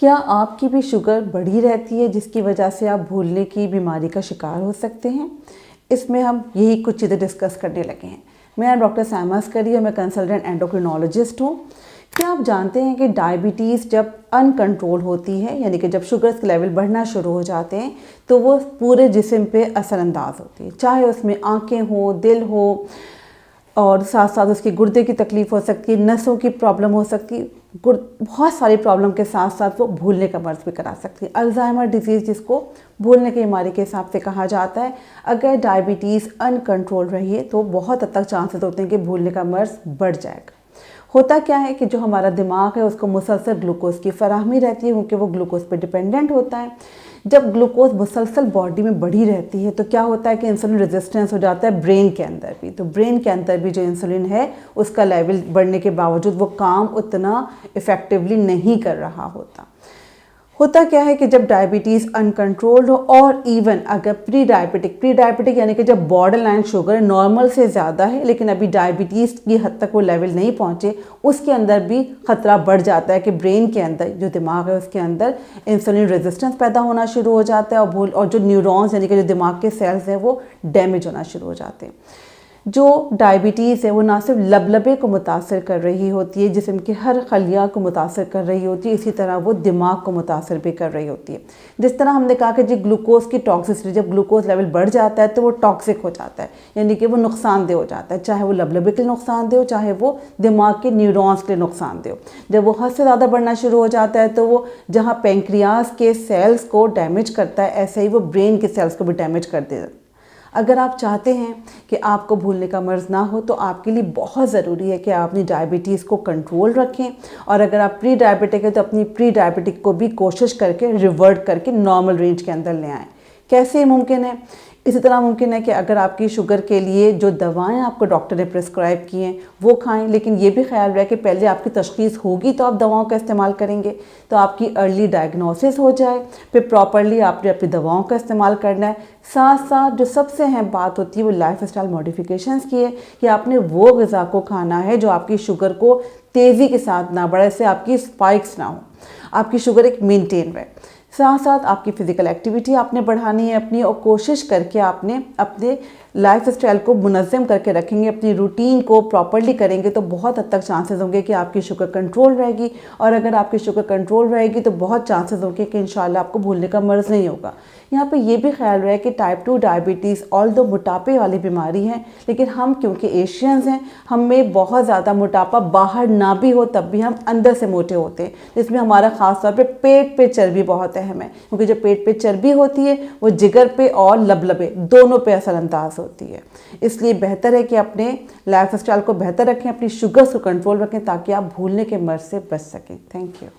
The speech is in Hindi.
क्या आपकी भी शुगर बढ़ी रहती है जिसकी वजह से आप भूलने की बीमारी का शिकार हो सकते हैं? इसमें हम यही कुछ चीज़ें डिस्कस करने लगे हैं। मैं डॉक्टर साइमा अस्करी और मैं कंसल्टेंट एंडोक्रिनोलॉजिस्ट हूँ। क्या आप जानते हैं कि डायबिटीज़ जब अनकंट्रोल होती है, यानी कि जब शुगर्स के लेवल बढ़ना शुरू हो जाते हैं, तो वो पूरे जिस्म पे असरअंदाज होती है। चाहे उसमें आँखें हों, दिल हो, और साथ साथ उसकी गुर्दे की तकलीफ़ हो सकती है, नसों की प्रॉब्लम हो सकती है, बहुत सारी प्रॉब्लम के साथ साथ वो भूलने का मर्ज भी करा सकती है। अल्जाइमर डिजीज़, जिसको भूलने की बीमारी के हिसाब से कहा जाता है, अगर डायबिटीज़ अनकंट्रोल रही है तो बहुत हद तक चांसेस होते हैं कि भूलने का मर्ज बढ़ जाएगा। होता क्या है कि जो हमारा दिमाग है उसको मुसलसल ग्लूकोज की फराहमी रहती है, क्योंकि वो ग्लूकोज पे डिपेंडेंट होता है। जब ग्लूकोज मुसलसल बॉडी में बढ़ी रहती है तो क्या होता है कि इंसुलिन रेजिस्टेंस हो जाता है ब्रेन के अंदर भी। तो ब्रेन के अंदर भी जो इंसुलिन है उसका लेवल बढ़ने के बावजूद वो काम उतना इफ़ेक्टिवली नहीं कर रहा होता। होता क्या है कि जब डायबिटीज़ अनकंट्रोल्ड हो, और इवन अगर प्री डायबिटिक यानी कि जब बॉर्डर लाइन शुगर नॉर्मल से ज़्यादा है लेकिन अभी डायबिटीज़ की हद तक वो लेवल नहीं पहुँचे, उसके अंदर भी ख़तरा बढ़ जाता है कि ब्रेन के अंदर जो दिमाग है उसके अंदर इंसुलिन रेजिस्टेंस पैदा होना शुरू हो जाता है, और जो न्यूरॉन्स यानी कि जो दिमाग के सेल्स हैं वो डैमेज होना शुरू हो जाते हैं। जो डायबिटीज़ है वो ना सिर्फ लबलबे को मुतासर कर रही होती है, जिस्म के हर खलिया को मुतासर कर रही होती है, इसी तरह वो दिमाग को मुतासर भी कर रही होती है। जिस तरह हमने कहा कि जी ग्लूकोज की टॉक्सिसिटी, जब ग्लूकोज लेवल बढ़ जाता है तो वो टॉक्सिक हो जाता है, यानी कि वो नुकसानदेह हो जाता है, चाहे वो लबलबे के लिए नुकसानदेह हो, चाहे वो दिमाग के न्यूरॉन्स के लिए नुकसानदेह हो। जब वो हद से ज़्यादा बढ़ना शुरू हो जाता है तो वो जहाँ पेंक्रियाज के सेल्स को डैमेज करता है, ऐसे ही वो ब्रेन के सेल्स को भी डैमेज कर देता है। अगर आप चाहते हैं कि आपको भूलने का मर्ज ना हो तो आपके लिए बहुत ज़रूरी है कि आप अपनी डायबिटीज़ को कंट्रोल रखें, और अगर आप प्री डायबिटिक है तो अपनी प्री डायबिटिक को भी कोशिश करके रिवर्ट करके नॉर्मल रेंज के अंदर ले आएँ। कैसे मुमकिन है? इसी तरह मुमकिन है कि अगर आपकी शुगर के लिए जो दवाएं आपको डॉक्टर ने प्रिस्क्राइब की हैं वो खाएं, लेकिन ये भी ख्याल रहे कि पहले आपकी तशख़ीस होगी तो आप दवाओं का इस्तेमाल करेंगे, तो आपकी अर्ली डायग्नोसिस हो जाए, फिर प्रॉपरली आपने अपनी दवाओं का इस्तेमाल करना है। साथ साथ जो सबसे अहम बात होती है वो लाइफस्टाइल मॉडिफिकेशंस की है, कि आपने वो ग़िज़ा को खाना है जो आपकी शुगर को तेज़ी के साथ ना बढ़े, इससे आपकी स्पाइक्स ना हो, आपकी शुगर एक मेनटेन रहे। साथ साथ आपकी फ़िज़िकल एक्टिविटी आपने बढ़ानी है अपनी, और कोशिश करके आपने अपने लाइफ स्टाइल को मुनज़्ज़म करके रखेंगे, अपनी रूटीन को प्रॉपरली करेंगे तो बहुत हद तक चांसेस होंगे कि आपकी शुगर कंट्रोल रहेगी। और अगर आपकी शुगर कंट्रोल रहेगी तो बहुत चांसेस होंगे कि इंशाल्लाह आपको भूलने का मर्ज़ नहीं होगा। यहाँ पे ये भी ख्याल रहे कि टाइप 2 डायबिटीज़ ऑल्दो मोटापे वाली बीमारी है, लेकिन हम क्योंकि एशियंस हैं, हम में बहुत ज़्यादा मोटापा बाहर ना भी हो तब भी हम अंदर से मोटे होते हैं, जिसमें हमारा ख़ास तौर पे पेट पे चर्बी बहुत अहम है, क्योंकि जो पेट पे चर्बी होती है वो जिगर पे और लबलबे दोनों पे असरअंदाज होती है। इसलिए बेहतर है कि अपने लाइफ स्टाइल को बेहतर रखें, अपनी शुगर्स को कंट्रोल रखें, ताकि आप भूलने के मर्ज से बच सकें। Thank you.